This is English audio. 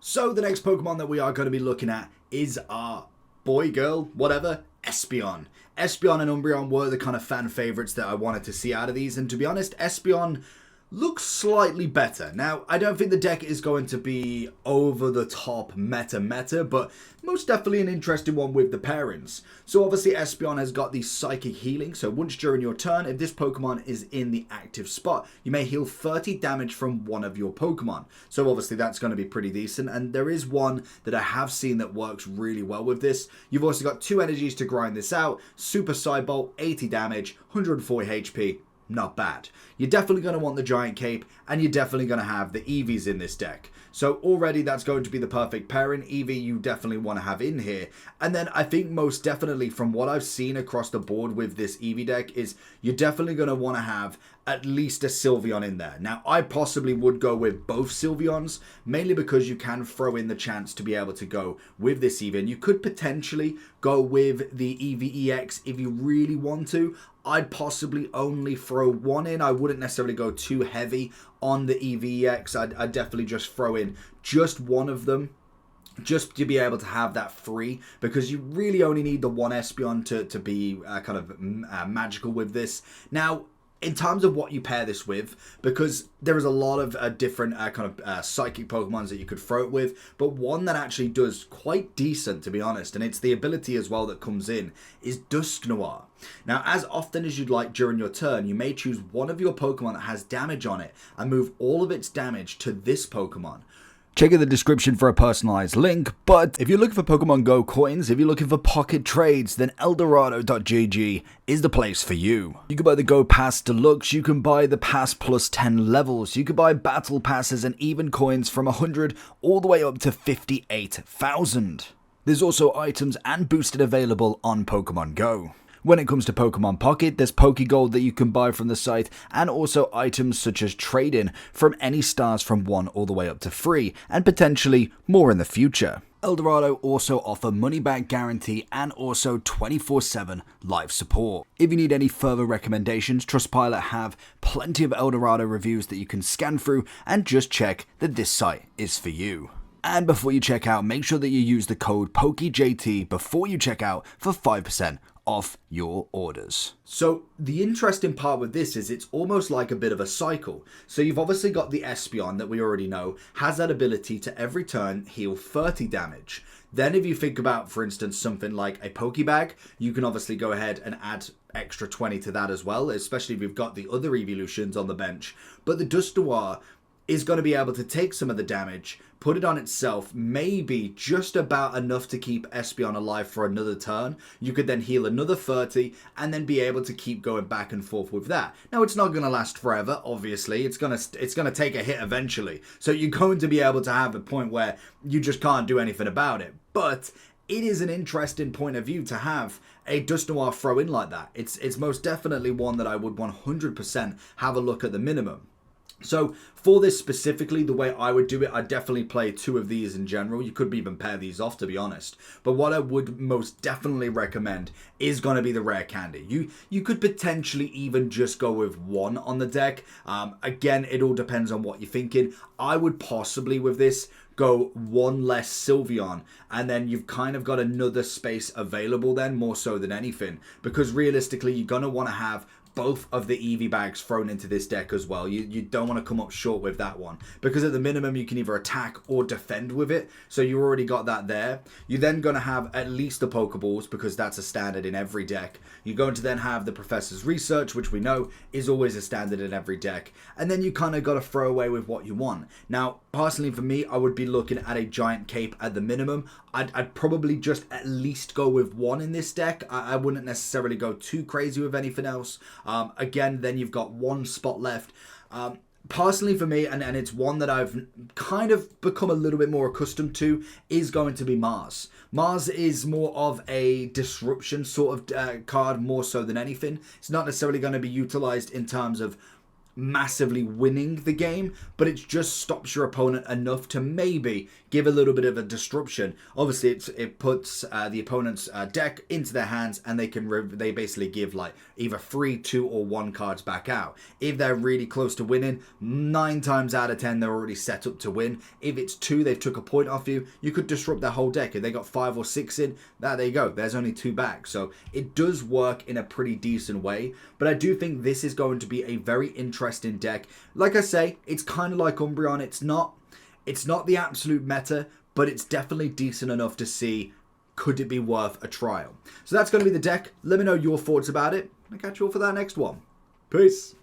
So the next Pokemon that we are going to be looking at is our boy, girl, whatever, Espeon. Espeon and Umbreon were the kind of fan favourites that I wanted to see out of these, and to be honest, Espeon looks slightly better. Now, I don't think the deck is going to be over the top meta, but most definitely an interesting one with the pairings. So obviously Espeon has got the Psychic Healing, so once during your turn, if this Pokemon is in the active spot, you may heal 30 damage from one of your Pokemon. So obviously that's going to be pretty decent, and there is one that I have seen that works really well with this. You've also got 2 energies to grind this out, Super Psybolt, 80 damage, 140 HP, not bad. You're definitely going to want the Giant Cape, and you're definitely going to have the Eevees in this deck. So already that's going to be the perfect pairing. Eevee you definitely want to have in here. And then I think most definitely from what I've seen across the board with this Eevee deck is you're definitely going to want to have at least a Sylveon in there. Now I possibly would go with both Sylveons, mainly because you can throw in the chance to be able to go with this Eevee. And you could potentially go with the Eevee EX if you really want to. I'd possibly only throw one in. I wouldn't necessarily go too heavy on the Eevee EX. I'd definitely just throw in just one of them, just to be able to have that free, because you really only need the one Espeon to be kind of magical with this. Now, in terms of what you pair this with, because there is a lot of different psychic Pokemons that you could throw it with, but one that actually does quite decent, to be honest, and it's the ability as well that comes in, is Dusknoir. Now, as often as you'd like during your turn, you may choose one of your Pokemon that has damage on it and move all of its damage to this Pokemon. Check in the description for a personalized link, but if you're looking for Pokemon Go coins, if you're looking for pocket trades, then Eldorado.gg is the place for you. You can buy the Go Pass Deluxe, you can buy the Pass plus 10 levels, you can buy Battle Passes and even coins from 100 all the way up to 58,000. There's also items and boosted available on Pokemon Go. When it comes to Pokemon Pocket, there's Pokegold that you can buy from the site, and also items such as trade-in from any stars from 1 all the way up to 3, and potentially more in the future. Eldorado also offer money back guarantee and also 24/7 live support. If you need any further recommendations, Trustpilot have plenty of Eldorado reviews that you can scan through and just check that this site is for you. And before you check out, make sure that you use the code POKEJT before you check out for 5% off your orders. So the interesting part with this is it's almost like a bit of a cycle. So you've obviously got the Espeon that we already know has that ability to every turn heal 30 damage. Then if you think about, for instance, something like a Pokebag, you can obviously go ahead and add extra 20 to that as well, especially if you've got the other evolutions on the bench. But the Dusknoir is going to be able to take some of the damage, put it on itself, maybe just about enough to keep Espeon alive for another turn. You could then heal another 30 and then be able to keep going back and forth with that. Now, it's not going to last forever, obviously. It's going to take a hit eventually. So you're going to be able to have a point where you just can't do anything about it. But it is an interesting point of view to have a Dusknoir throw in like that. It's most definitely one that I would 100% have a look at the minimum. So for this specifically, the way I would do it, I'd definitely play 2 of these in general. You could even pair these off, to be honest. But what I would most definitely recommend is going to be the Rare Candy. You could potentially even just go with 1 on the deck. Again, it all depends on what you're thinking. I would possibly, with this, go 1 less Sylveon, and then you've kind of got another space available then, more so than anything. Because realistically, you're going to want to have both of the Eevee bags thrown into this deck as well. You don't want to come up short with that one, because at the minimum you can either attack or defend with it, so you already got that there. You're then going to have at least the Pokeballs, because that's a standard in every deck. You're going to then have the Professor's Research, which we know is always a standard in every deck, and then you kind of got to throw away with what you want. Now, personally for me, I would be looking at a Giant Cape at the minimum. I'd probably just at least go with 1 in this deck. I wouldn't necessarily go too crazy with anything else. Again, then you've got 1 spot left. Personally for me, and it's one that I've kind of become a little bit more accustomed to, is going to be Mars. Mars is more of a disruption sort of card, more so than anything. It's not necessarily going to be utilized in terms of massively winning the game, but it just stops your opponent enough to maybe give a little bit of a disruption. Obviously, it puts the opponent's deck into their hands, and they basically give like either 3, 2, or 1 cards back out. If they're really close to winning, 9 times out of 10 they're already set up to win. If it's 2, they've took a point off you. You could disrupt their whole deck. If they got 5 or 6 in, there you go. There's only 2 back. So it does work in a pretty decent way. But I do think this is going to be a very interesting deck. Like I say, it's kind of like Umbreon. It's not the absolute meta, but it's definitely decent enough to see, could it be worth a trial? So that's going to be the deck. Let me know your thoughts about it. I'll catch you all for that next one. Peace.